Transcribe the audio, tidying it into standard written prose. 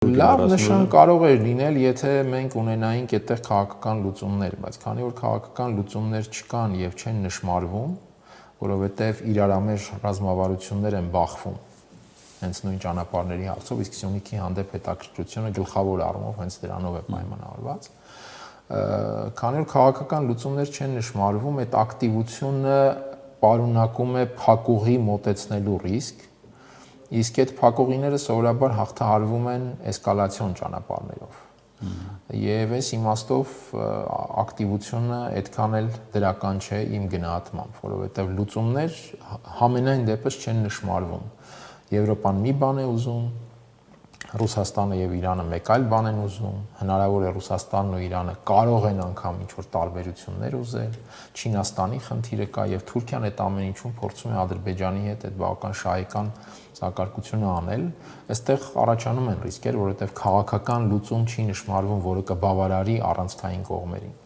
Լավ նշան կարող է լինել, եթե մենք ունենայինք այդտեղ քաղաքական լուծումներ, բայց քանի որ քաղաքական լուծումներ չկան եւ չեն նշмарվում, որովհետեւ իրարամեջ ռազմավարություններ են բախվում հենց նույն ճանապարհների հարցով, իսկ Սյունիքի հանդեպ հետաքրքրությունը գլխավոր առումով հենց դրանով է պայմանավորված։ Քանի որ քաղաքական լուծումներ չեն նշмарվում, այդ ակտիվությունը պարունակում է փակուղի մոտեցնելու ռիսկ, իսկ այդ փակուղիները սովորաբար հաղթահարվում են էսկալացիոն ճանապարհներով։ Եվ այս իմաստով ակտիվությունը այդքան էլ դրական չէ իմ գնահատմամբ, որովհետև լուծումներ համենայն դեպս չեն նշмарվում։ Եվրոպան մի բան է ուզում, Ռուսաստանը եւ Իրանը մեկ այլ բան են ուզում, հնարավոր է Ռուսաստանն ու Իրանը կարող են անգամ ինչ-որ տարբերություններ ուզել, Չինաստանի խնդիրը կա եւ Թուրքիան այդ ամեն ինչում փորձում է Ադրբեջանի հետ այդ բավական շահեկան սակարկությունը անել, այստեղ առաջանում են ռիսկեր, որովհետեւ քաղաքական լուծում չի նշмарվում, որը կբավարարի առանցքային կողմերին։